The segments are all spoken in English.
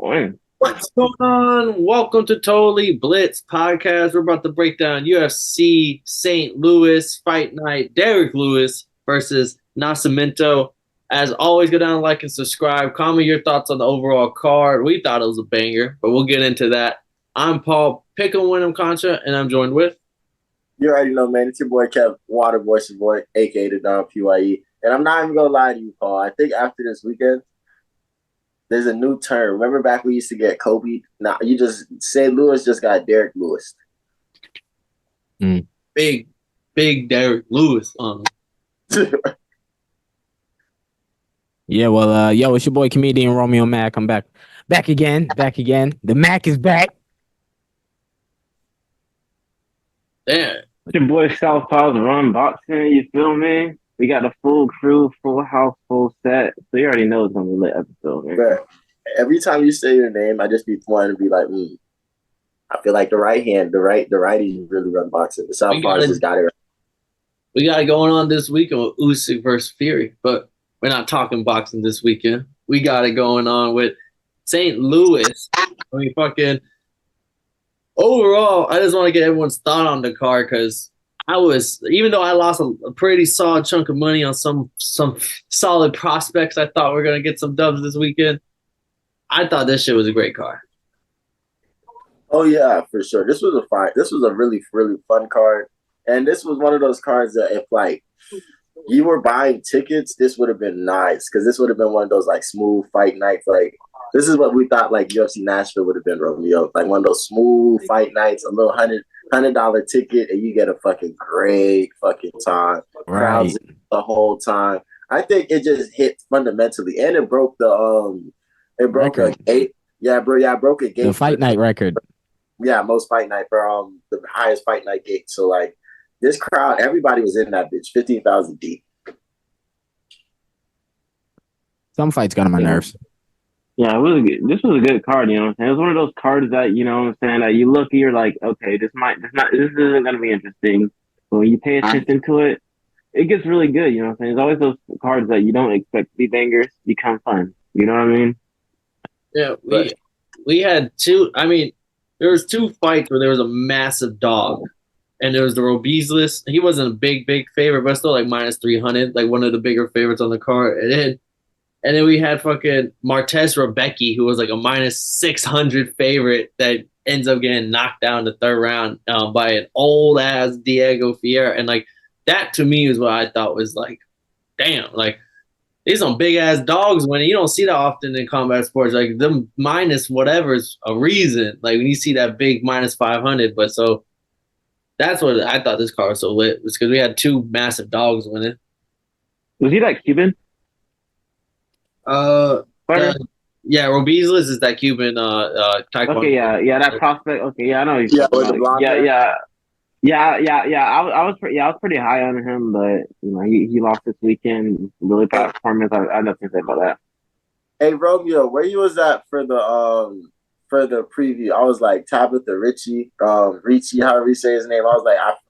Morning. What's going on? Welcome to Totally Blitz Podcast. We're about to break down UFC St. Louis Fight Night. Derrick Lewis versus Nascimento. As always, go down and like and subscribe. Comment your thoughts on the overall card. We thought it was a banger, but we'll get into that. I'm Paul Pick'em Win'em Contra, and I'm joined with... You already know, man. It's your boy, Kev Water Voice Boy, a.k.a. the Don PYE. And I'm not even going to lie to you, Paul. I think after this weekend, there's a new term. Remember back when we used to get Kobe? Now you just St. Louis just got Derrick Lewis. Big Derrick Lewis on him. Yeah, well, it's your boy comedian Romeo Mack. I'm back again. The Mac is back. Yeah. Your boy Southpaw's Run Boxing, you feel me? We got a full crew, full house, full set. So you already know it's gonna be a lit episode, man. Bro, every time you say your name, I just be wanting to be like, I feel like the righty really run boxing. The Southpaws just got it right. We got it going on this weekend with Usyk versus Fury, but we're not talking boxing this weekend. We got it going on with St. Louis. Overall, I just want to get everyone's thought on the card because even though I lost a pretty solid chunk of money on some solid prospects, I thought we were going to get some dubs this weekend. I thought this shit was a great card. Oh yeah, for sure. This was a really, really fun card. And this was one of those cards that if you were buying tickets, this would have been nice because this would have been one of those smooth fight nights. This is what we thought UFC Nashville would have been, Romeo. One of those smooth fight nights, a little $100 ticket, and you get a fucking great fucking time. Right. Crowds the whole time. I think it just hit fundamentally, and it broke Record. Broke a gate. The fight night record. Yeah, most fight night for the highest fight night gate. So this crowd, everybody was in that bitch, 15,000 deep. Some fights got on my nerves. Yeah, it was good. This was a good card, you know what I'm saying? It was one of those cards that, you know what I'm saying, that you look and you're like, okay, this isn't gonna be interesting. But when you pay attention to it, it gets really good, you know what I'm saying? There's always those cards that you don't expect to be bangers become fun. You know what I mean? Yeah, we had two. I mean, there was two fights where there was a massive dog, and there was the Robeislis. He wasn't a big favorite, but still minus 300, one of the bigger favorites on the card. And then we had fucking Martes Rebecki, who was a minus 600 favorite that ends up getting knocked down in the third round by an old ass Diego Fiera. And that to me is what I thought was damn, these some big ass dogs winning. You don't see that often in combat sports. Them minus whatever is a reason. When you see that big minus 500. But so that's what I thought this card was so lit, was because we had two massive dogs winning. Was he Cuban? Yeah, Robeislis is that Cuban taekwondo. Okay, yeah, that prospect. Okay, yeah, I know. Yeah, with the blonde hair. I was pretty high on him, but he lost this weekend. Really bad performance. I have nothing to say about that. Hey Romeo, where you was at for the preview? I was Tabitha Richie, however you say his name.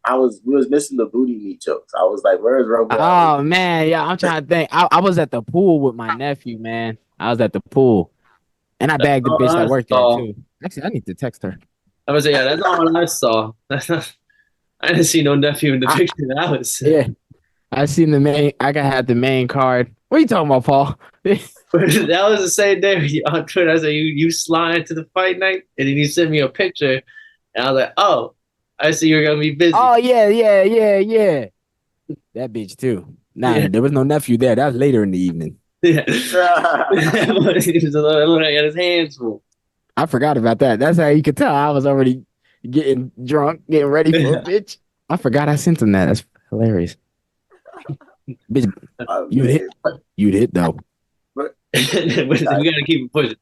I was we was missing the booty meat jokes. I was where is Romeo? Oh man, yeah, I'm trying to think. I was at the pool with my nephew, man. I was at the pool, and I bagged the bitch that worked there too. Actually, I need to text her. I was yeah, that's all I saw. I didn't see no nephew in the picture that I was. Yeah, I seen the main. I had the main card. What are you talking about, Paul? That was the same day on Twitter. I said you slide to the fight night, and then you sent me a picture, and I was like, oh, I see you're gonna be busy. Oh yeah. That bitch too. Nah, There was no nephew there. That was later in the evening. Yeah, he was at his hands full. I forgot about that. That's how you could tell I was already getting drunk, getting ready for a bitch. I forgot I sent him that. That's hilarious. Bitch, you'd hit though. We gotta keep it pushing.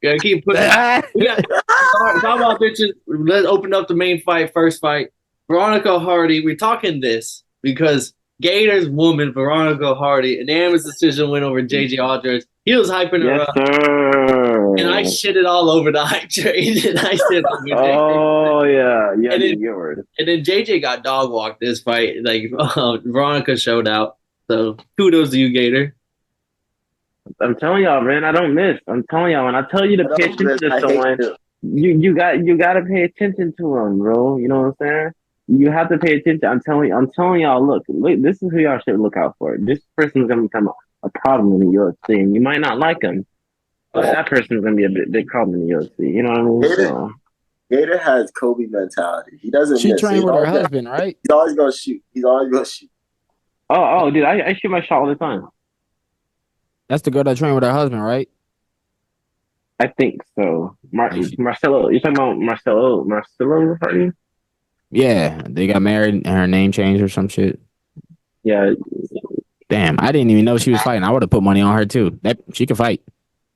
Talk about bitches. Let's open up the main fight. First fight, Veronica Hardy. We're talking this because Gators woman Veronica Hardy, an unanimous decision win over JJ Aldridge. He was hyping her up, and I shitted all over the hype train. And I said, "Oh yeah, and then JJ got dog walked this fight. Veronica showed out. So kudos to you, Gator. I'm telling y'all, man, I don't miss. I'm telling y'all, when I tell you to I pay don't attention miss. to I hate someone, him. you got to pay attention to them, bro. You know what I'm saying? You have to pay attention. I'm telling y'all. Look, this is who y'all should look out for. This person's gonna become a problem in the UFC, and you might not like him, but that person's gonna be a big problem in the UFC. You know what I mean? Gator, So, Gator has Kobe mentality. He doesn't She miss. trained with her husband, right? He's always gonna shoot. He's always gonna shoot. dude, I shoot my shot all the time. That's the girl that trained with her husband, right? I think so. Like she, Marcelo, you're talking about Marcelo Hardy? yeah, they got married and her name changed or some shit. Yeah, Damn, I didn't even know she was fighting. I would have put money on her too. That she could fight.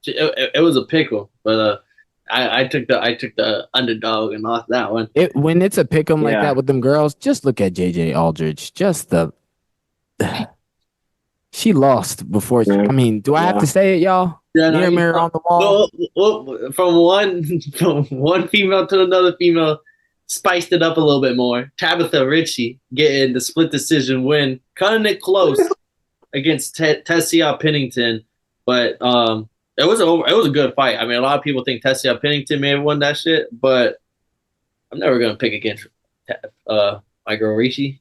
It was a pickle, but I took the underdog and lost that one. When it's a pick 'em like Yeah. that with them girls, just look at JJ Aldridge. Just the she lost before. Yeah. I mean, do I have Yeah. to say it, y'all? Yeah, no, Mirror on the wall. Well, from one female to another female, spiced it up a little bit more. Tabitha Ritchie getting the split decision win, cutting it close against Tessia Pennington, but it was a good fight. I mean, a lot of people think Tessia Pennington may have won that shit, but I'm never gonna pick against my girl Ritchie.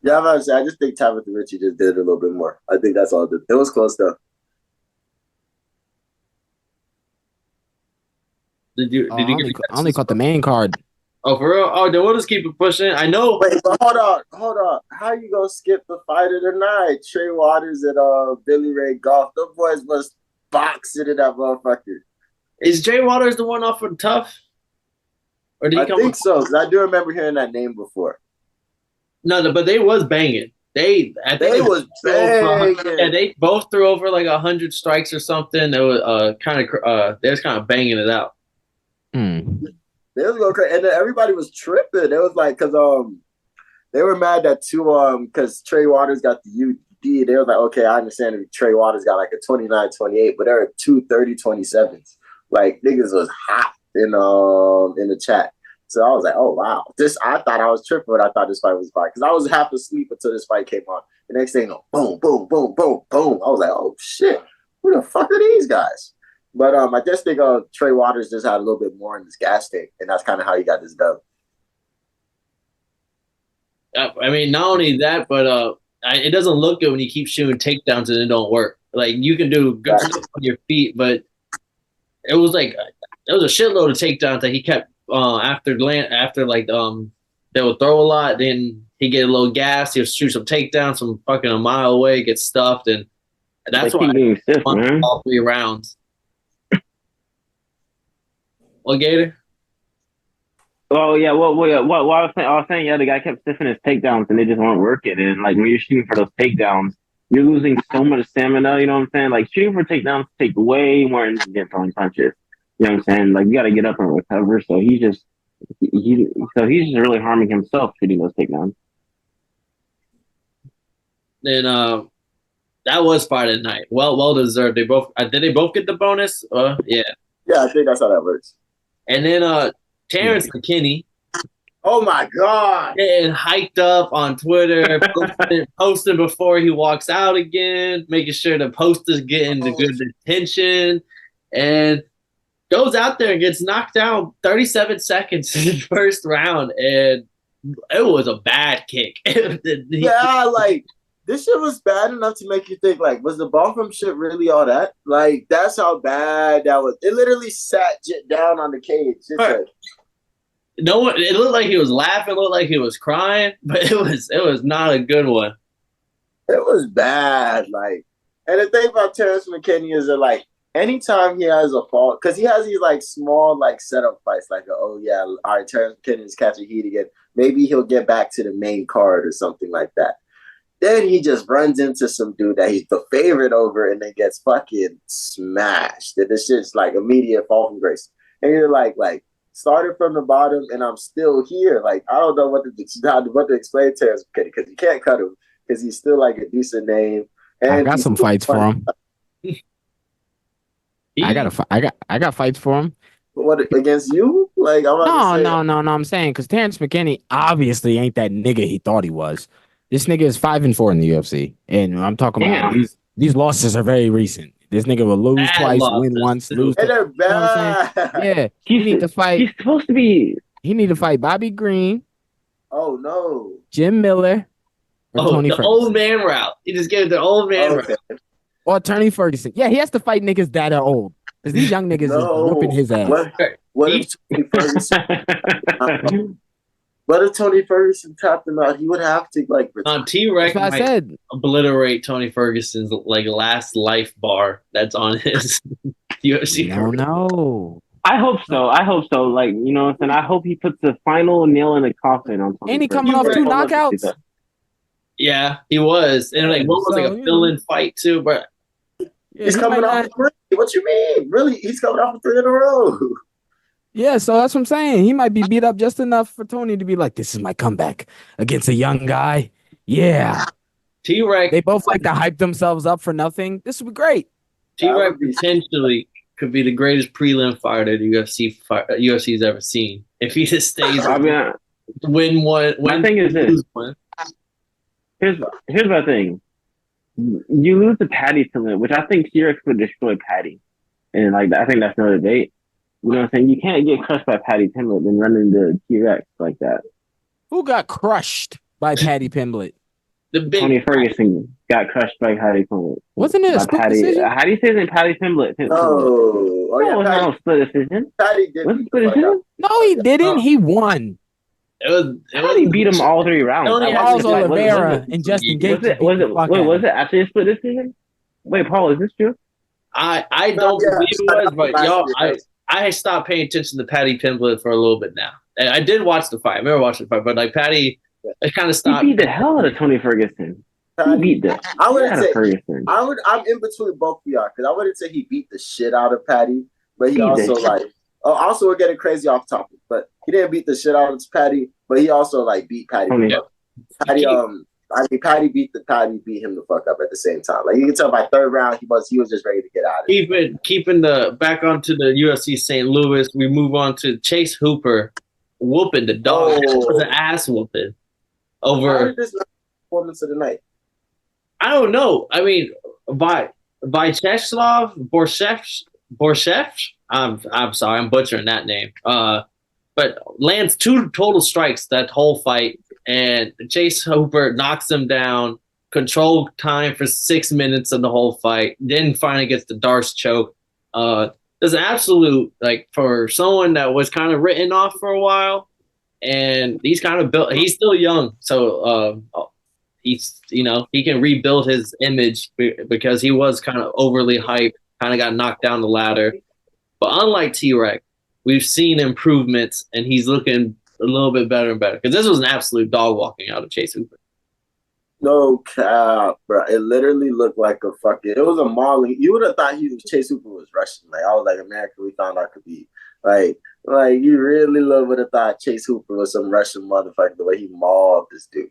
Yeah, I'm about to say, I just think Tabitha Ritchie just did it a little bit more. I think that's all it did. It was close though. Did you I only caught the main card. Oh, for real? Oh, then we'll just keep it pushing. I know. Wait, but hold on. How you gonna skip the fight of the night? Trey Waters and Billy Ray Golf. Those boys was boxing in that motherfucker. Is Jay Waters the one off of Tough? Or did he I come? think so, because I do remember hearing that name before. No, but they was banging. I think They was banging. Yeah, they both threw over like 100 strikes or something. It was they was kind of banging it out. They was going crazy, and then everybody was tripping. It was like because they were mad that because Trey Waters got the UD. They was like, okay, I understand if Trey Waters got like a 29-28, but there are 2:30-27s. Like niggas was hot in the chat. So I was like, oh wow, I thought I was tripping, but I thought this fight was fine because I was half asleep until this fight came on. The next thing, boom, boom, boom, boom, boom. I was like, oh shit, who the fuck are these guys? But I just think Trey Waters just had a little bit more in his gas tank, and that's kind of how he got this dub. I mean, not only that, but it doesn't look good when you keep shooting takedowns and it don't work. Like you can do good stuff on your feet, but it was a shitload of takedowns that he kept after they would throw a lot, then he get a little gas, he'll shoot some takedowns from fucking a mile away, get stuffed, and that's why stiff, man. all 3 rounds. What, Gator? Oh yeah, what I was saying, yeah, the guy kept stiffing his takedowns and they just weren't working. And like when you're shooting for those takedowns, you're losing so much stamina. You know what I'm saying? Like shooting for takedowns take way more than getting throwing punches. You know what I'm saying? Like you got to get up and recover. So he's just really harming himself shooting those takedowns. And that was Friday night. Well deserved. They both did they both get the bonus? Yeah. Yeah, I think that's how that works. And then Terrence McKinney. Oh my God. Getting hyped up on Twitter, posting before he walks out again, making sure the poster's getting the good attention, and goes out there and gets knocked down 37 seconds in the first round, and it was a bad kick. Yeah, like this shit was bad enough to make you think, like, was the ball from shit really all that? Like, that's how bad that was. It literally sat down on the cage. No one. It looked like he was laughing. It looked like he was crying, but it was not a good one. It was bad. Like, and the thing about Terrence McKinney is that, like, anytime he has a fault, because he has these like small like setup fights, like oh yeah, all right, Terrence McKinney is catching heat again. Maybe he'll get back to the main card or something like that. Then he just runs into some dude that he's the favorite over, and then gets fucking smashed. And it's just like immediate fall from grace. And you're like started from the bottom, and I'm still here. Like I don't know what to explain to Terrence McKinney because you can't cut him because he's still like a decent name. And I got some fights for him. I got fights for him. What against you? Like no. I'm saying because Terrence McKinney obviously ain't that nigga he thought he was. This nigga is 5-4 in the UFC, and I'm talking about These losses are very recent. This nigga will lose Bad twice, losses, win once, too. lose. And they're You know what I'm bad. saying? Yeah, he need to fight. He's supposed to be. He need to fight Bobby Green, Oh no. Jim Miller, or Oh, Tony the Ferguson. old man route. He just gave the old man Okay. route. Or Tony Ferguson. Yeah, he has to fight niggas that are old. Because these young niggas No. is whooping his ass. What if Tony Ferguson? What if Tony Ferguson tapped him out? He would have to like. T-Rex That's what I might said. obliterate Tony Ferguson's like last life bar that's on his UFC No, career. no. I hope so. Like, you know what I'm saying? I hope he puts the final nail in the coffin on Tony Ain't he Ferguson. coming off Right. 2 knockouts? Yeah, he was. And like, what was So, like a you fill-in fight too? But Yeah, He's he coming might off not- 3. What you mean? Really? He's coming off 3 in a row. Yeah, so that's what I'm saying. He might be beat up just enough for Tony to be like, this is my comeback against a young guy. Yeah. T-Rex, They both like to hype themselves up for nothing. This would be great. T-Rex potentially could be the greatest prelim fighter the UFC's ever seen if he just stays I mean, win one. my thing is this. lose one. here's my thing. You lose to Patty Tillman, which I think T-Rex would destroy Patty. And like, I think that's no debate. You know what I'm saying? You can't get crushed by Patty Pimblett and run into T-Rex like that. Who got crushed by Patty Pimblett? The big Tony Ferguson got crushed by Patty Pimblett. Wasn't it a By split Patty, decision? how do you say his name? Patty Pimblett. Oh, oh No, it yeah, was not a split decision. Patty did. Was it beat split the fuck decision? out. No, he didn't. He won. it Patty beat him all 3 rounds. Only I has Charles watched it. Oliveira and Justin Gaethje. Was it actually a split decision? Wait, Paul, is this true? I don't Yeah, believe it was, but last y'all, year. I stopped paying attention to Patty Pimblett for a little bit now. And I did watch the fight. I remember watching the fight, but like Patty, I kind of He stopped. beat the hell out of Tony Ferguson. He Patty, beat the I shit wouldn't out of say. Ferguson. I'm in between both of y'all because I wouldn't say he beat the shit out of Patty, but he Beat the also shit. like. Oh, also we're getting crazy off topic, but he didn't beat the shit out of Patty, but he also like beat Patty. Tony. Patty, Patty beat him the fuck up at the same time. Like you can tell by 3rd round he was just ready to get out of it. Keeping the back onto the UFC St. Louis, we move on to Chase Hooper whooping the dog. Oh. It was an ass whooping How over. did this not performance of the night? I don't know. I mean, by Vyacheslav Borshev. I'm sorry, I'm butchering that name. But lands 2 total strikes that whole fight, and Chase Hooper knocks him down. Control time for 6 minutes of the whole fight. Then finally gets the Darce choke. There's an absolute like for someone that was kind of written off for a while, and he's kind of built. He's still young, so he's he can rebuild his image because he was kind of overly hyped. Kind of got knocked down the ladder. But unlike T-Rex, we've seen improvements, and he's looking a little bit better and better. Because this was an absolute dog walking out of Chase Hooper. No cap, bro. It literally looked like a fucking. It was a mauling. You would have thought Chase Hooper was Russian. Like I was like, America, we found out could be like you really would have thought Chase Hooper was some Russian motherfucker the way he mauled this dude.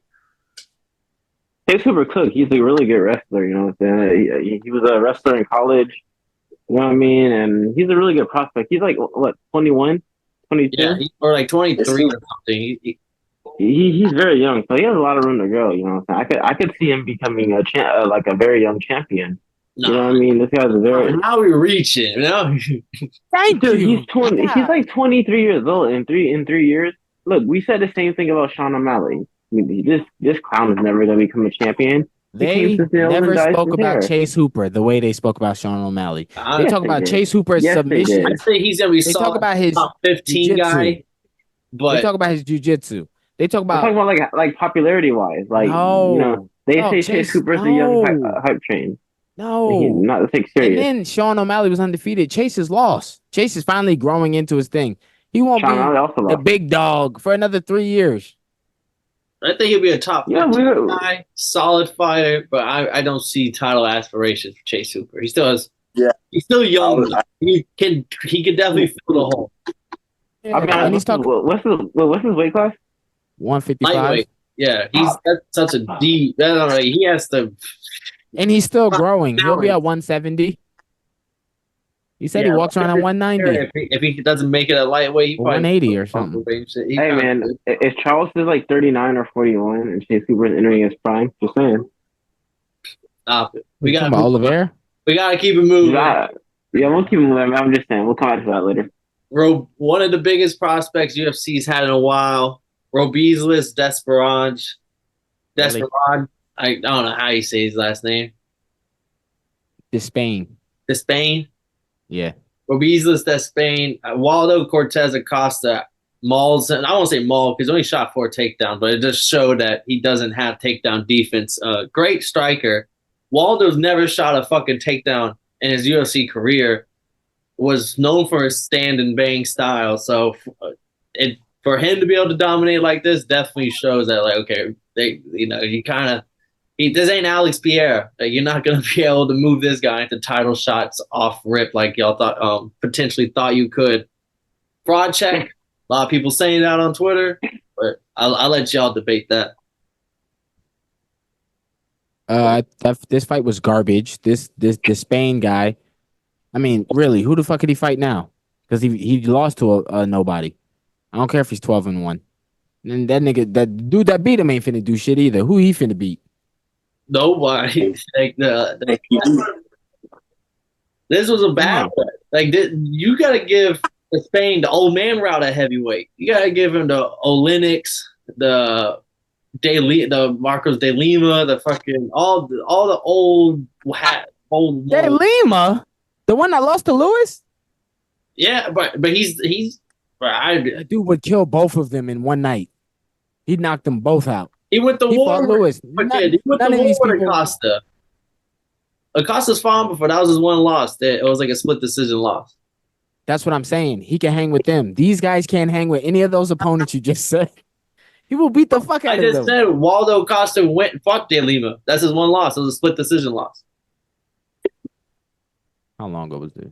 Chase Hooper Cook, he's a really good wrestler. You know what I'm saying? He was a wrestler in college. You know what I mean? And he's a really good prospect. He's like, what, 21, 22? Yeah, or like 23 or something. He's very young, so he has a lot of room to grow. You know what I'm saying? I could see him becoming a very young champion. You know what I mean? This guy's a very. Now we're reaching. Thank Dude, you. he's 20. He's like 23 years old in 3 years. Look, we said the same thing about Sean O'Malley. I mean, this clown is never going to become a champion. They never spoke about Chase Hooper the way they spoke about Sean O'Malley. They talk about Chase Hooper's submission. I say he's gonna be. They talk about his top 15 guy, but they talk about his jiu-jitsu. They talk about like popularity wise, like they say Chase Hooper's a young hype train. No, he's not to take serious. And then Sean O'Malley was undefeated. Chase is lost. Chase is finally growing into his thing. He won't be a big dog for another 3 years. I think he'll be a top 15 guy, solid fighter, but I don't see title aspirations for Chase Hooper. He still has. Yeah, he's still young. He can definitely fill the hole. Yeah, I mean, what's his weight class? 155. Lightweight. Yeah, that's such a deep. He has to. And he's still growing. He'll be at 170. He said he walks around at 190. If he doesn't make it at lightweight, 180 or something. Hey man, if Charles is like 39 or 41 and Chase Hooper is entering his prime, just saying. Stop it. We got Oliveira. We gotta keep it moving. Yeah, we'll keep moving. I'm just saying, we'll come back to that later. One of the biggest prospects UFC's had in a while. Robeislas Desperand. Desperand. I don't know how you say his last name. Despain. Yeah. Robeislas Despain. Waldo Cortez Acosta mauls, and I won't say maul because he only shot 4 takedowns, but it just showed that he doesn't have takedown defense. Great striker. Waldo's never shot a fucking takedown in his UFC career. Was known for his stand and bang style. So for him to be able to dominate like this definitely shows that, like, okay, this ain't Alex Pierre. Like, you're not gonna be able to move this guy into title shots off rip like y'all thought, potentially thought you could. Fraud check. A lot of people saying that on Twitter, but I'll let y'all debate that. This fight was garbage. This Spain guy. I mean, really, who the fuck could he fight now? Because he lost to a nobody. I don't care if he's 12-1. And that nigga, that dude that beat him ain't finna do shit either. Who he finna beat? Nobody. This was a bad one. Like, you gotta give Spain the old man route at heavyweight. You gotta give him the Olenix, the Marcos de Lima, the fucking all the old De Lima. The one that lost to Lewis? Yeah, but he's that dude would kill both of them in one night. He knocked them both out. He went to war with Lewis. he went to war with Acosta. Acosta's fine before that was his one loss. It was like a split decision loss. That's what I'm saying. He can hang with them. These guys can't hang with any of those opponents you just said. He will beat the fuck out of them. I just said Waldo Acosta went and fought De Lima. That's his one loss. It was a split decision loss. How long ago was this?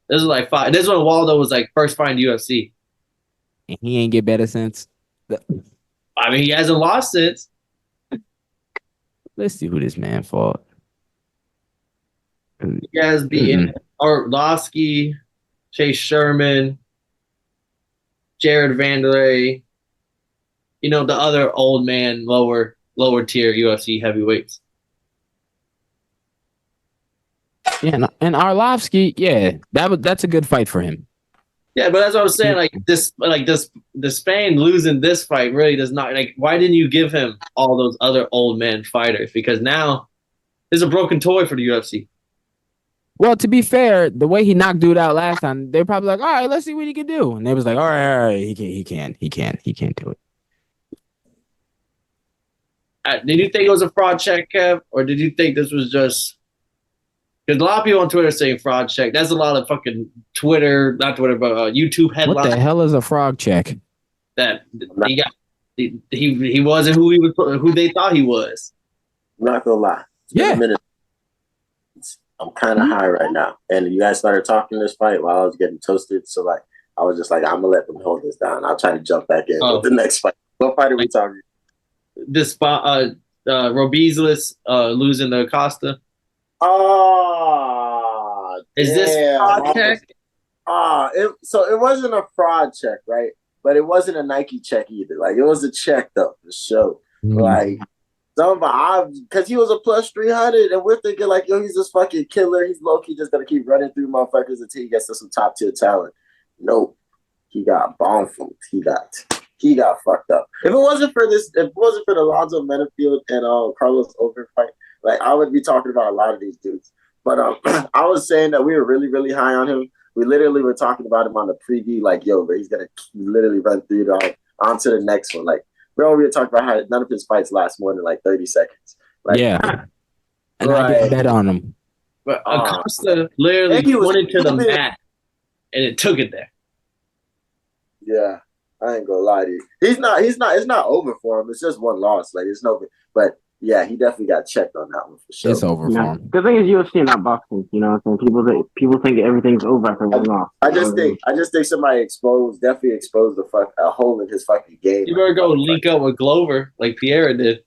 This was like 5. This is when Waldo was like first fighting UFC. And he ain't get better since. I mean, he hasn't lost since. Let's see who this man fought. He has beaten Arlovsky, Chase Sherman, Jared Vanderlei. You know, the other old man, lower tier UFC heavyweights. Yeah, and Arlovsky, yeah, that's a good fight for him. Yeah, but that's what I'm saying. The Spain losing this fight really does not, like, why didn't you give him all those other old men fighters? Because now there's a broken toy for the UFC. Well, to be fair, the way he knocked dude out last time, they're probably like, all right, let's see what he can do. And they was like, all right, he can't do it. Did you think it was a fraud check, Kev? Or did you think this was just... Because a lot of people on Twitter saying fraud check. That's a lot of fucking YouTube headlines. What the hell is a fraud check? That he wasn't who they thought he was. I'm not gonna lie. Yeah. I'm kind of high right now, and you guys started talking this fight while I was getting toasted. So like, I was just like, I'm gonna let them hold this down. I'll try to jump back in with the next fight. What fight are we talking? This Robeislas losing to Acosta. Oh, is this fraud check? So it wasn't a fraud check, right? But it wasn't a Nike check either. Like, it was a check though, for sure. Like, because he was a plus 300, and we're thinking like, yo, he's this fucking killer. He's low key just gonna keep running through motherfuckers until he gets to some top tier talent. Nope, he got bomb food. He got fucked up. If it wasn't for the Alonzo Menafield and Carlos Over fight, like, I would be talking about a lot of these dudes. But I was saying that we were really, really high on him. We literally were talking about him on the preview, like, yo, bro, he's gonna literally run through on to the next one. Like, bro, we were talking about how none of his fights last more than like 30 seconds. Like, yeah. And I did bet on him. But Acosta literally went into the mat and it took it there. Yeah, I ain't gonna lie to you. It's not over for him. It's just one loss. Like, it's no, but yeah, he definitely got checked on that one for sure. It's over for him. The thing is, UFC not boxing. You know what I'm saying? People think everything's over after one off. I just think somebody definitely exposed a hole in his fucking game. You better go link up with Glover like Pierre did.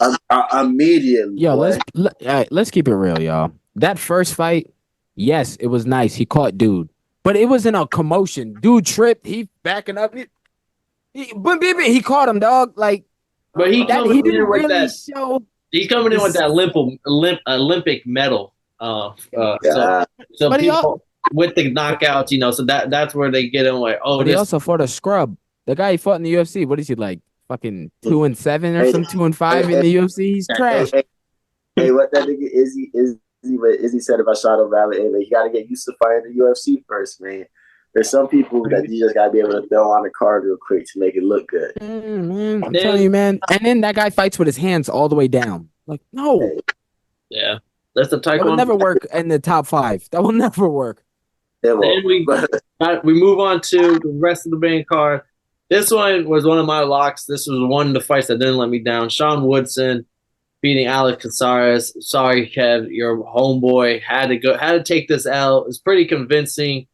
Immediately. Yo, let's keep it real, y'all. That first fight, yes, it was nice. He caught dude, but it was in a commotion. Dude tripped. He backing up. He caught him, dog. Like, but he didn't really show. He's coming in with that Olympic medal. Yeah. So But he people with the knockouts, you know, so that's where they get in like, oh, But he this also fought a scrub. The guy he fought in the UFC. What is he like? Fucking 2-7 or Hey, some 2-5 in the UFC. He's trash. Hey, what that nigga Izzy said about Sean O'Malley, hey, man, you got to get used to fighting the UFC first, man. There's some people that you just got to be able to throw on the card real quick to make it look good. Man, I'm telling you, man. And then that guy fights with his hands all the way down. Like, no. Hey, yeah, that's the That will taekwondo. never work in the top 5. That will never work. Then we move on to the rest of the main card. This one was one of my locks. This was one of the fights that didn't let me down. Sean Woodson beating Alex Caceres. Sorry, Kev, your homeboy had to take this L. It's pretty convincing.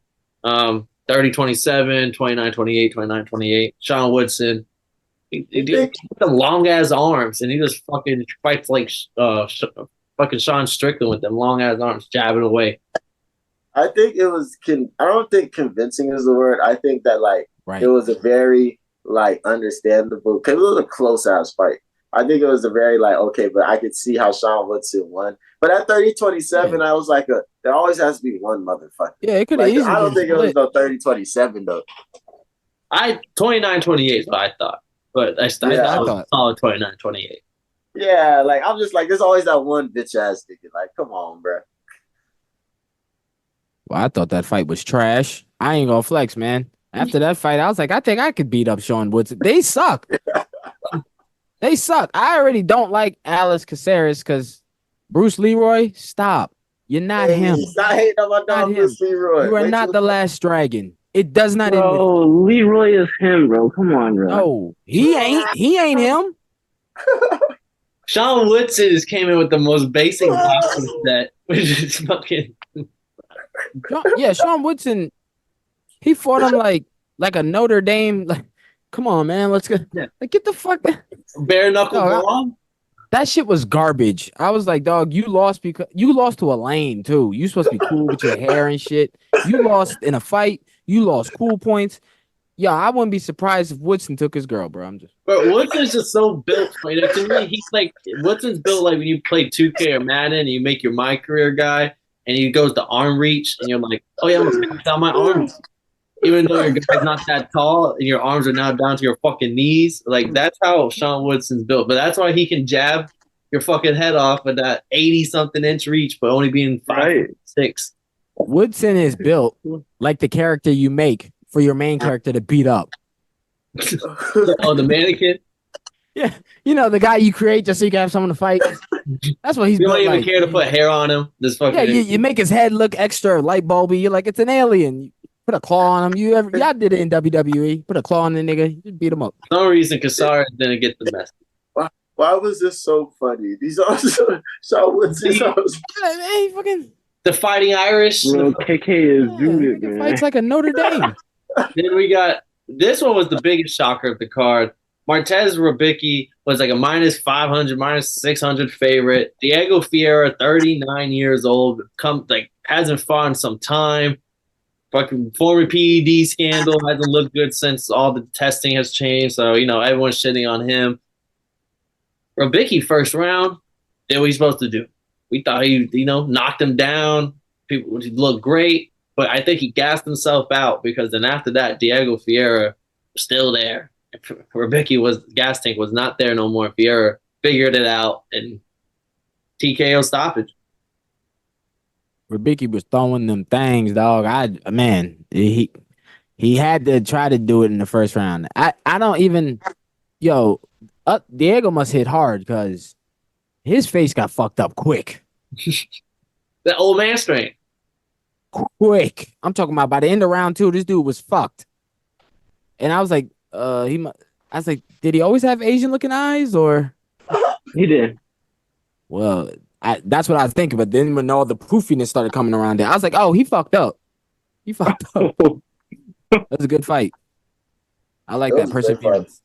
30-27, 29-28, 29-28. Sean Woodson. He the long ass arms, and he just fucking fights like fucking Sean Strickland with them long ass arms, jabbing away. I think it was. I don't think convincing is the word. I think that it was a very understandable because it was a close ass fight. I think it was a very okay, but I could see how Sean Woodson won. But at 30-27, I was like, there always has to be one motherfucker. Yeah, it could have easily. I don't think it was no 30-27 though. 29-28 is what I thought, but I thought solid 29-28. Yeah, I'm just there's always that one bitch ass nigga. Come on, bro. Well, I thought that fight was trash. I ain't gonna flex, man. After that fight, I was like, I think I could beat up Sean Woodson. They suck. They suck. I already don't like Alex Caceres because Bruce Leroy, stop. You're not him. Stop hating on my dog, Bruce Leroy. You are not the last dragon. It does not. Bro, Leroy is him, bro. Come on, bro. No, he ain't. He ain't him. Sean Woodson just came in with the most basic boxing set, which is fucking. Sean Woodson. He fought him like a Notre Dame. Come on, man. Let's go. Get the fuck. Bare knuckle ball. That shit was garbage. I was like, dog, you lost because you lost to a lame too. You supposed to be cool with your hair and shit. You lost in a fight. You lost cool points. Yeah, I wouldn't be surprised if Woodson took his girl, bro. But Woodson's just so built. To me, he's Woodson's built like when you play 2K or Madden and you make your My Career guy and he goes to arm reach and you're like, oh yeah, I'm gonna reach down my arms. Even though your guy's not that tall and your arms are now down to your fucking knees. That's how Sean Woodson's built. But that's why he can jab your fucking head off with that 80-something inch reach, but only being 5'6". Woodson is built like the character you make for your main character to beat up. Oh, the mannequin? Yeah. You know, the guy you create just so you can have someone to fight. That's what he's built. You don't even care to put hair on him. This fucking you make his head look extra light bulby. You're like, it's an alien. Put a claw on him. Y'all did it in WWE. Put a claw on the nigga. You beat him up. For some reason, Caceres didn't get the message. Why was this so funny? These are Sean Woodson. Hey, fucking the Fighting Irish. Bro, KK is zooted, man. Fights like a Notre Dame. Then we got this one was the biggest shocker of the card. Martez Rabicki was like a -500, -600 favorite. Diego Fierra, 39 years old, hasn't fought in some time. Fucking former PED scandal, hasn't looked good since all the testing has changed. So, everyone's shitting on him. Rabicki, first round, did what he's supposed to do. We thought he, knocked him down. People looked great, but I think he gassed himself out because then after that, Diego Fierra was still there. Rabicki gas tank was not there no more. Fierra figured it out and TKO stoppage. Rabicki was throwing them things, dog. He had to try to do it in the first round. I don't even, Diego must hit hard because his face got fucked up quick. The old man strain. Quick. I'm talking about by the end of round 2, this dude was fucked. And I was like, did he always have Asian looking eyes or? He did. Well, that's what I was thinking. But then when all the poofiness started coming around there, I was like, oh, he fucked up. He fucked up. That was a good fight. I like that perseverance.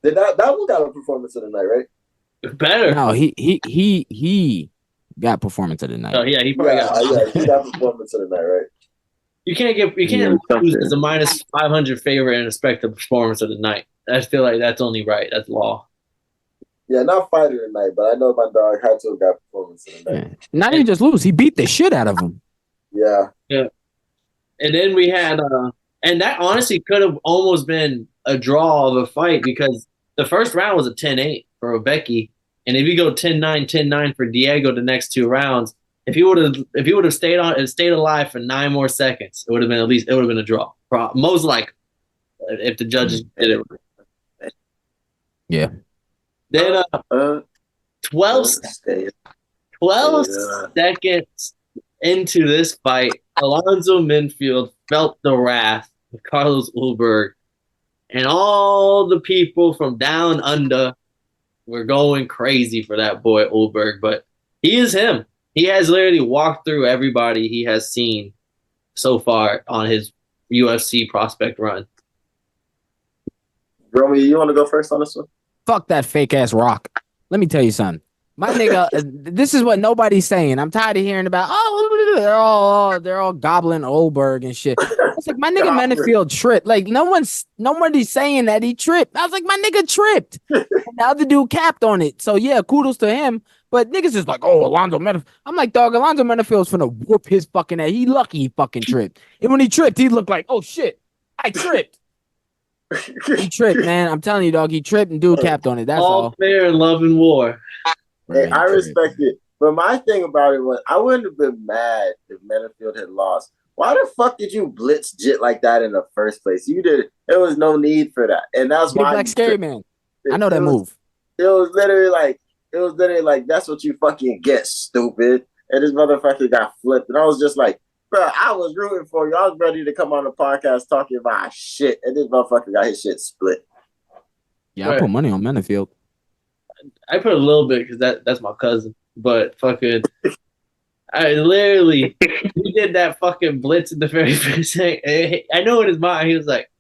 Did that one got a performance of the night, right? Better. No, he got performance of the night. Oh yeah, he probably he got performance of the night, right? You can't lose as a -500 favorite and expect a performance of the night. I feel like that's only right. That's law. Yeah, not fighter tonight, but I know my dog had to have got performance tonight. Yeah. Not even just lose. He beat the shit out of him. Yeah. Yeah. And then we had, and that honestly could have almost been a draw of a fight because the first round was a 10-8 for Becky. And if you go 10-9, 10-9 for Diego the next 2 rounds, if he would have stayed alive for 9 more seconds, it would have been a draw. Most likely, if the judges did it. Yeah. Then 12 seconds into this fight, Alonzo Minfield felt the wrath of Carlos Ulberg, and all the people from down under were going crazy for that boy Ulberg. But he is him. He has literally walked through everybody he has seen so far on his UFC prospect run. Romy, you want to go first on this one? Fuck that fake ass Rock. Let me tell you something. My nigga, this is what nobody's saying. I'm tired of hearing about, they're all gobbling Oldberg and shit. I was like, my nigga Menafield tripped. Like, nobody's saying that he tripped. I was like, my nigga tripped. And the other dude capped on it. So yeah, kudos to him. But niggas is like, oh, Alonzo Menafield. I'm like, dog, Alonzo Menafield's finna whoop his fucking ass. He lucky he fucking tripped. And when he tripped, he looked like, oh shit, I tripped. He tripped, man. I'm telling you, dog, he tripped and dude capped on it. That's all. Fair in love and war. Hey, I respect it. But my thing about it was I wouldn't have been mad if Menafield had lost. Why the fuck did you blitz Jit like that in the first place? You did. There was no need for that. And that's why Black Scary Man. I know that move. It was literally like, that's what you fucking get, stupid. And this motherfucker got flipped. And I was just like, bro, I was rooting for you. I was ready to come on the podcast talking about shit. And this motherfucker got his shit split. Yeah, right. I put money on Menafield. I put a little bit because that's my cousin. But fucking, I literally, he did that fucking blitz in the very first thing. I know in his mind, he was like,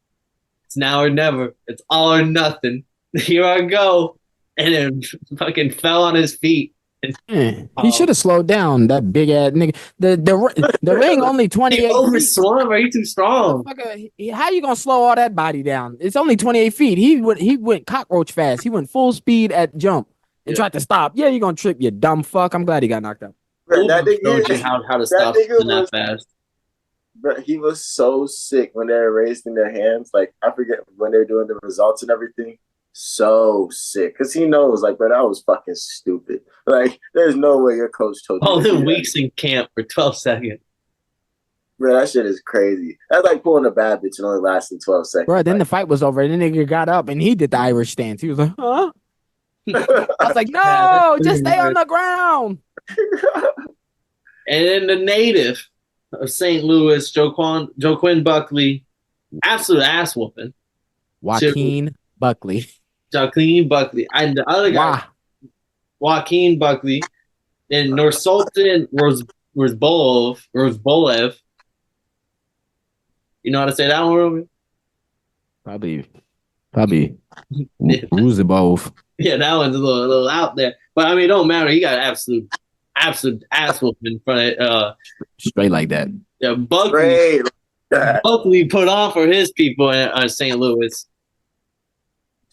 it's now or never. It's all or nothing. Here I go. And then fucking fell on his feet. He should have slowed down, that big ass nigga. The ring only 28 feet. Overswung, are you too strong? How you gonna slow all that body down? It's only 28 feet. He went cockroach fast. He went full speed at jump and tried to stop. Yeah, you're gonna trip, you dumb fuck. I'm glad he got knocked out. That nigga, how to stop that fast. But he was so sick when they were raising their hands. Like, I forget when they were doing the results and everything. So sick. Because he knows, like, bro, that was fucking stupid. Like, there's no way your coach told you. All the weeks in camp for 12 seconds. Bro, that shit is crazy. That's like pulling a bad bitch and only lasting 12 seconds. Bro, then the fight was over. And the nigga got up and he did the Irish stance. He was like, huh? I was like, no, just stay on the ground. And then the native of St. Louis, Joaquin Buckley, absolute ass whooping. Joaquin Buckley. And the other guy, Joaquin Buckley, and Nursultan Rozbolev. You know how to say that one, Roman? Probably Ruzabov. Yeah, that one's a little out there. But I mean, it don't matter. He got absolute ass whooping in front of straight like that. Yeah, Buckley put on for his people in St. Louis.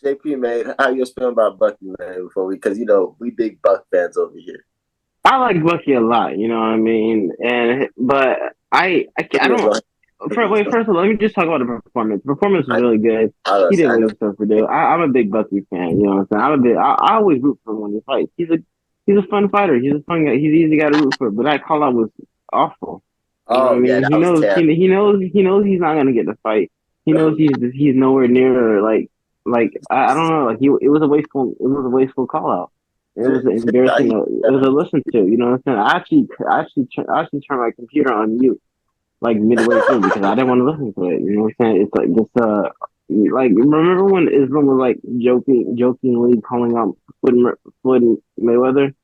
JP, man, how you feeling about Bucky, man? Because we big Buck fans over here. I like Bucky a lot, you know what I mean? But I don't. First of all, let me just talk about the performance. The performance was really good. He did what he was supposed to do. I'm a big Bucky fan, you know what I'm saying? I always root for him when he fights. He's a fun fighter. He's a fun guy. He's easy guy to root for. But that call out was awful. Yeah, he knows he's not gonna get the fight. He knows he's nowhere near I don't know, it was a wasteful call out. It was embarrassing. It was a listen to, you know what I'm saying? I actually turned my computer on mute midway through because I didn't want to listen to it. You know what I'm saying? It's like this remember when Islam was jokingly calling out Floyd Mayweather?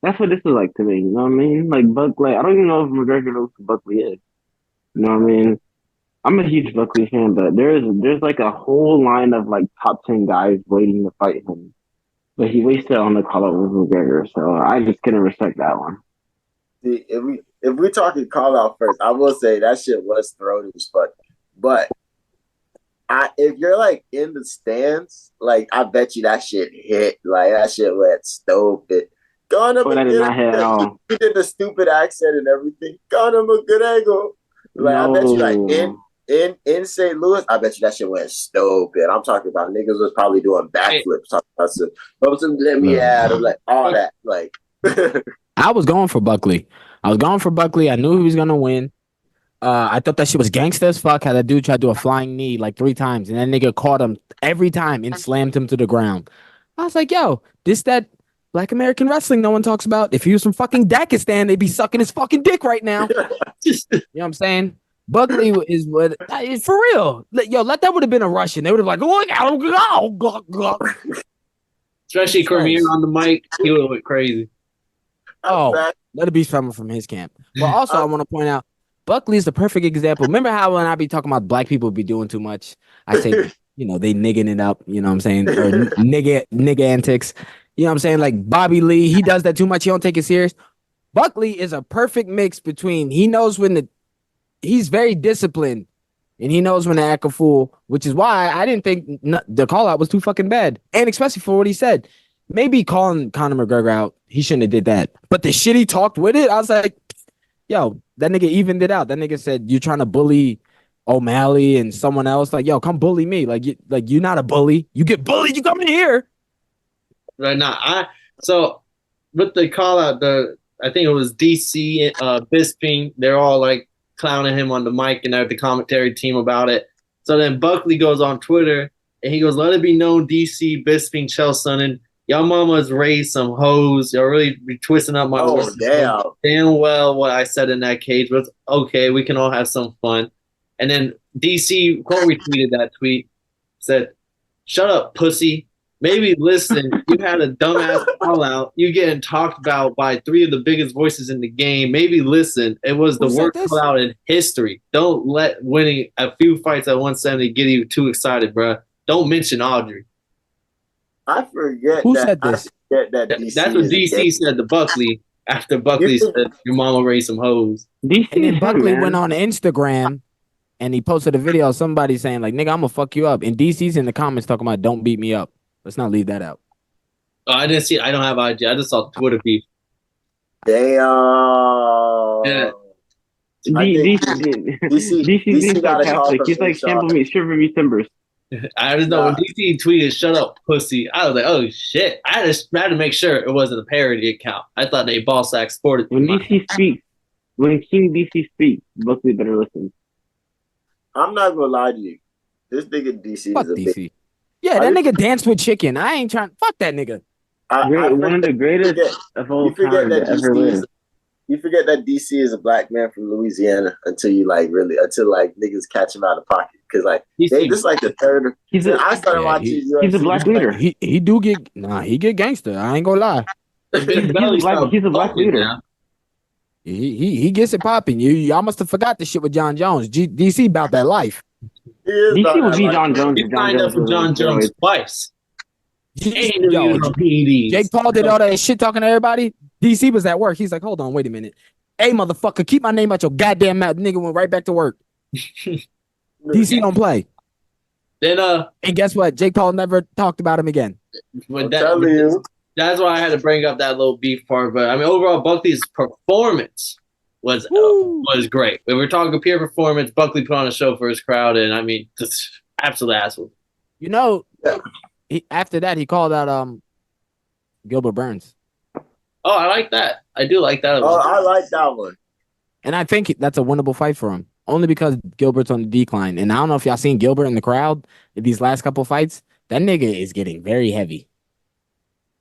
That's what this is like to me. You know what I mean? Like Buckley, I don't even know if McGregor knows who Buckley is. You know what I mean? I'm a huge Buckley fan, but there's like a whole line of top 10 guys waiting to fight him. But he wasted on the call out with McGregor, so I just couldn't respect that one. See, if we talking call out first, I will say that shit was thrown as fuck. But if you're like in the stands, like I bet you that shit hit. Like that shit went stupid. Conor But I did not hit at all. he did the stupid accent and everything. Conor McGregor. Like I bet you like No. in St. Louis, I bet you that shit went stupid. I'm talking about niggas was probably doing backflips. Talking about some let me add or like all that. Like I was going for Buckley. I knew he was gonna win. I thought that shit was gangster as fuck. How that dude tried to do a flying knee like 3 times, and that nigga caught him every time and slammed him to the ground. I was like, yo, this that Black American wrestling no one talks about. If he was from fucking Dakistan, they'd be sucking his fucking dick right now. You know what I'm saying? Buckley is what for real. Yo, let that would have been a Russian. They would have like, look at him go. Especially Cormier on the mic, he would have went crazy. Oh, let it be someone from his camp. But also, I want to point out, Buckley is the perfect example. Remember how when I be talking about black people be doing too much, I say, they nigging it up, you know what I'm saying? Or nigga antics. You know what I'm saying? Like Bobby Lee, he does that too much. He don't take it serious. Buckley is a perfect mix between he knows when he's very disciplined and he knows when to act a fool, which is why I didn't think the call out was too fucking bad. And especially for what he said. Maybe calling Conor McGregor out, he shouldn't have did that. But the shit he talked with it, I was like, yo, that nigga evened it out. That nigga said, you're trying to bully O'Malley and someone else. Like, yo, come bully me. Like you're not a bully. You get bullied, you come in here. Right now, so with the call out, I think it was DC, Bisping, they're all like clowning him on the mic and the commentary team about it. So then Buckley goes on Twitter and he goes, let it be known, DC, Bisping, Chelsonen, y'all mamas raised some hoes. Y'all really be twisting up my words. Damn well what I said in that cage was okay. We can all have some fun. And then DC quote retweeted that tweet, said, shut up, pussy. Maybe listen, you had a dumbass call out. You getting talked about by 3 of the biggest voices in the game. Maybe listen. It was the worst call out in history. Don't let winning a few fights at 170 get you too excited, bro. Don't mention Audrey. I forget who said this. That DC that's what DC said to Buckley after Buckley said your mama raised some hoes. And then Buckley went on Instagram and he posted a video of somebody saying like, nigga, I'm gonna fuck you up. And DC's in the comments talking about don't beat me up. Let's not leave that out. Oh, I didn't see. I don't have IG. I just saw Twitter beef. Damn. Yeah. DC sarcastic. He's like shiver me timbers. I just know when DC tweeted "shut up, pussy," I was like, "Oh shit!" I had to make sure it wasn't a parody account. I thought they ball sack sported. When DC speaks, when King DC speaks, Buckley better listen. I'm not gonna lie to you. This nigga DC fuck is a DC. big. Yeah, that nigga danced with chicken. I ain't trying. Fuck that nigga. One of the greatest of all time that ever lived. You forget that DC is a black man from Louisiana until niggas catch him out of pocket. Because they just like the third. I started watching UFC. He's a black leader. He get gangster. I ain't gonna lie. He's a black leader. Now. He gets it popping. Y'all must have forgot the shit with John Jones. DC about that life. DC would be John Jones. He signed up for John Jones twice. Jake Paul did all that shit talking to everybody. DC was at work. He's like, hold on, wait a minute. Hey, motherfucker, keep my name out your goddamn mouth. Nigga went right back to work. DC don't play. Then and guess what? Jake Paul never talked about him again. That's why I had to bring up that little beef part. But I mean, overall, Buckley's performance was great. When we're talking pure performance, Buckley put on a show for his crowd, and I mean, just absolute asshole. After that, he called out Gilbert Burns. Oh, I like that. I do like that. I like that one. And I think that's a winnable fight for him. Only because Gilbert's on the decline. And I don't know if y'all seen Gilbert in the crowd in these last couple fights. That nigga is getting very heavy.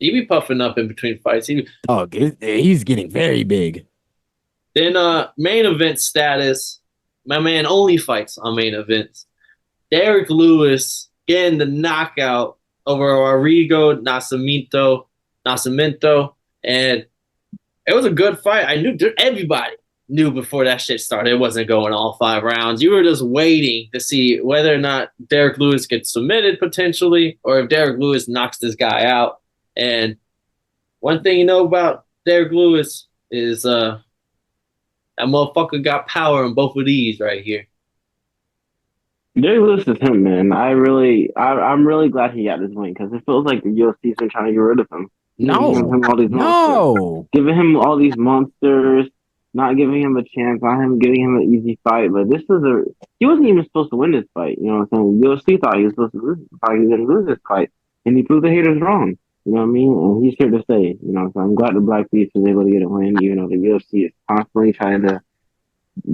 He be puffing up in between fights. He's getting very big. Then main event status. My man only fights on main events. Derrick Lewis getting the knockout over Arrigo Nascimento. And it was a good fight. I knew everybody knew before that shit started it wasn't going all 5 rounds. You were just waiting to see whether or not Derrick Lewis gets submitted potentially or if Derrick Lewis knocks this guy out. And one thing you know about Derrick Lewis is that motherfucker got power in both of these right here. Derrick Lewis is him, man. I'm really glad he got this win because it feels like the UFC's been trying to get rid of him, giving No, him all these monsters, no. giving him all these monsters, not giving him a chance, not him giving him an easy fight. But this is a he wasn't even supposed to win this fight. You know what I'm saying? UFC thought he was supposed to lose this fight. He didn't lose this fight, and he proved the haters wrong. You know what I mean? And he's here to stay. You know, so I'm glad the Black Beast was able to get a win, even though the UFC is constantly trying to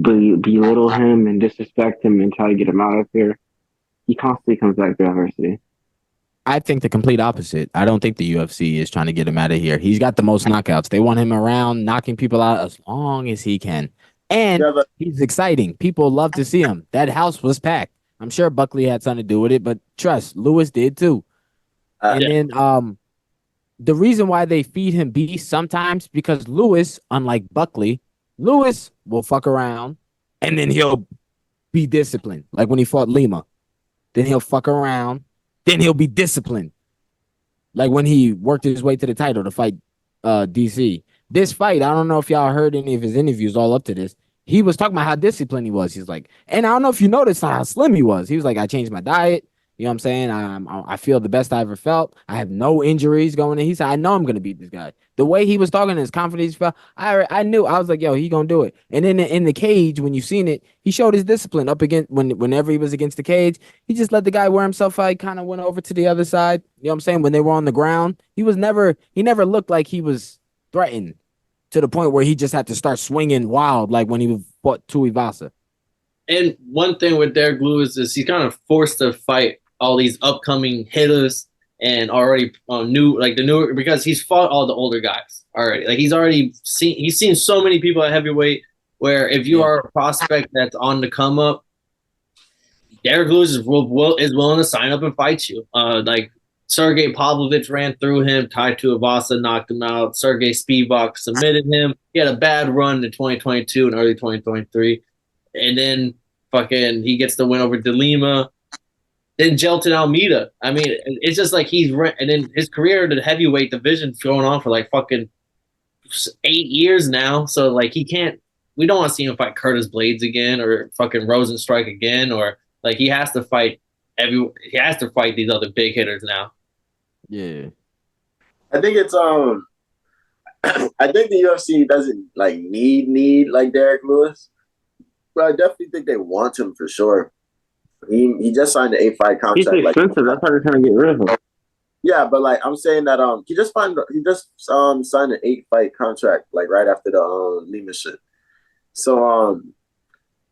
belittle him and disrespect him and try to get him out of here. He constantly comes back to adversity. I think the complete opposite. I don't think the UFC is trying to get him out of here. He's got the most knockouts. They want him around, knocking people out as long as he can. And Yeah, but he's exciting. People love to see him. That house was packed. I'm sure Buckley had something to do with it, but trust, Lewis did too. uh, And then the reason why they feed him beef sometimes because Lewis, unlike Buckley, Lewis will fuck around and then he'll be disciplined. Like when he fought Lima. Then he'll fuck around. Then he'll be disciplined. Like when he worked his way to the title to fight DC. This fight, I don't know if y'all heard any of his interviews all up to this. He was talking about how disciplined he was. He's like, and I don't know if you noticed how slim he was. He was like, I changed my diet. You know what I'm saying? I feel the best I ever felt. I have no injuries going in. He said, I know I'm gonna beat this guy. The way he was talking, his confidence felt. I knew. I was like, yo, he gonna do it. And then in the cage, when you seen it, he showed his discipline up against whenever he was against the cage. He just let the guy wear himself out. He kind of went over to the other side. You know what I'm saying? When they were on the ground, he never looked like he was threatened to the point where he just had to start swinging wild, like when he fought Tuivasa. And one thing with Derrick Lewis is he's kind of forced to fight all these upcoming hitters and already new like the newer because he's fought all the older guys already. Like he's seen so many people at heavyweight where if you are a prospect that's on the come up, Derrick Lewis is willing to sign up and fight you. Like Sergey Pavlovich ran through him, Tai Tuivasa knocked him out, Sergey Spivak submitted him. He had a bad run in 2022 and early 2023. And then fucking he gets the win over De Lima. Then Jelton Almeida. I mean, it's just like and then his career in the heavyweight division's going on for like fucking 8 years now. So like we don't want to see him fight Curtis Blades again or fucking Rosenstrike again or like he has to fight these other big hitters now. Yeah. I think it's I think the UFC doesn't like need like Derrick Lewis, but I definitely think they want him for sure. He just signed an 8-fight He's contract. expensive. That's why they're trying to get rid of him. Yeah, but like I'm saying that he just signed an 8-fight contract like right after the Lima shit. So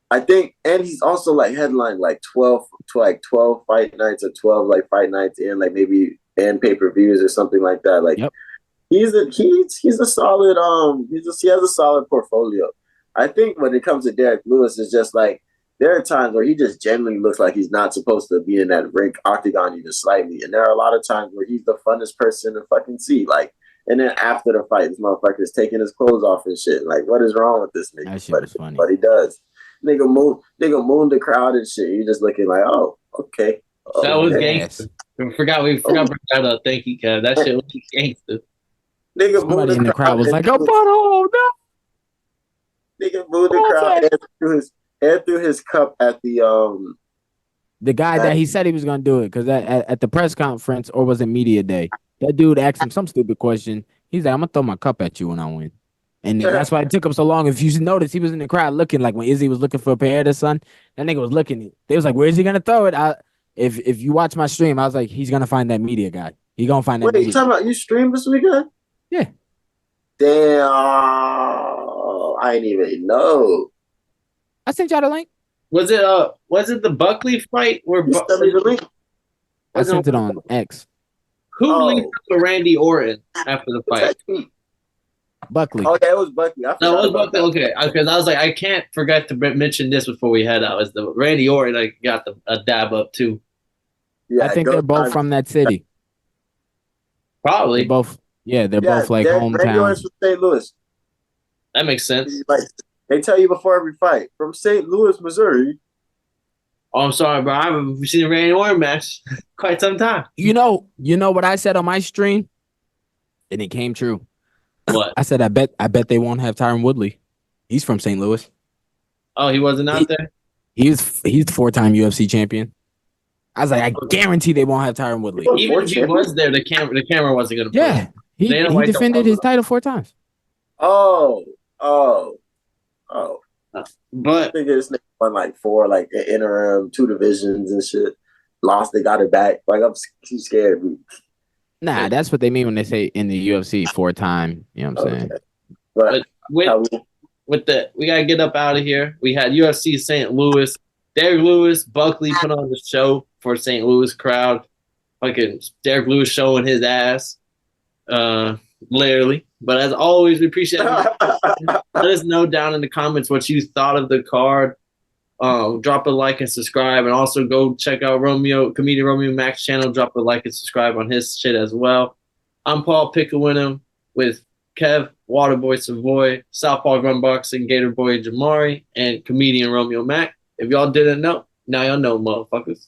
I think, and he's also like headlined like 12 fight nights or 12 like fight nights and like maybe and pay-per-views or something like that. Like Yep. he's a solid he has a solid portfolio. I think when it comes to Derrick Lewis, it's just like there are times where he just genuinely looks like he's not supposed to be in that ring octagon even slightly. And there are a lot of times where he's the funnest person to fucking see. Like, and then after the fight, this motherfucker's taking his clothes off and shit. Like, what is wrong with this nigga? That shit was funny. But he does. Nigga moon the crowd and shit. You're just looking like, oh, okay. That was okay. gangster. We forgot to bring that up. Thank you, Kev. That shit was gangster. Nigga Somebody moon in the crowd was like, "Oh, no!" Nigga moon the crowd and threw his cup at the guy that he said he was gonna do it because at the press conference or was it media day, that dude asked him some stupid question. He's like, "I'm gonna throw my cup at you when I win," and that's why it took him so long. If you notice, he was in the crowd looking like when Izzy was looking for a pair of the son. That nigga was looking. They was like, "Where's he gonna throw it?" If you watch my stream, I was like, "He's gonna find that media guy. He gonna find that." Wait, you talking about you streamed this weekend? Yeah. Damn, I didn't even know. I sent y'all the link. Was it the Buckley fight where You sent me the link? I sent it on X. who linked up with Randy Orton after the fight? Buckley. Oh yeah, it was Buckley. No, it was Buckley. Okay, because I was like, I can't forget to mention this before we head out. Is the Randy Orton I got a dab up too? Yeah, I think they're both from that city. Probably. They're both like Randy hometown. Orton's from St. Louis. That makes sense. Like, they tell you before every fight from St. Louis, Missouri. Oh, I'm sorry, bro. I haven't seen a Randy Orton match quite some time. You know what I said on my stream, and it came true. What? I said, I bet they won't have Tyron Woodley. He's from St. Louis. Oh, he wasn't out there? He's 4-time UFC champion. I was like, I guarantee they won't have Tyron Woodley. Even if he was there, the camera wasn't gonna. Yeah, he defended his title 4 times. Oh. But I think this nigga won like 4, like an interim, 2 divisions and shit. Lost, they got it back. Like I'm too scared. Nah, that's what they mean when they say in the UFC 4-time. You know what I'm saying? But we gotta get up out of here. We had UFC St. Louis. Derrick Lewis, Buckley put on the show for St. Louis crowd. Fucking Derrick Lewis showing his ass. Literally. But as always, we appreciate it. Let us know down in the comments what you thought of the card. Drop a like and subscribe, and also go check out comedian Romeo Mac's channel. Drop a like and subscribe on his shit as well. I'm Paul Pickawinham with Kev, Waterboy Savoy, Southpaw Gunboxing, Gator Boy Jamari, and comedian Romeo Mac. If y'all didn't know, now y'all know, motherfuckers.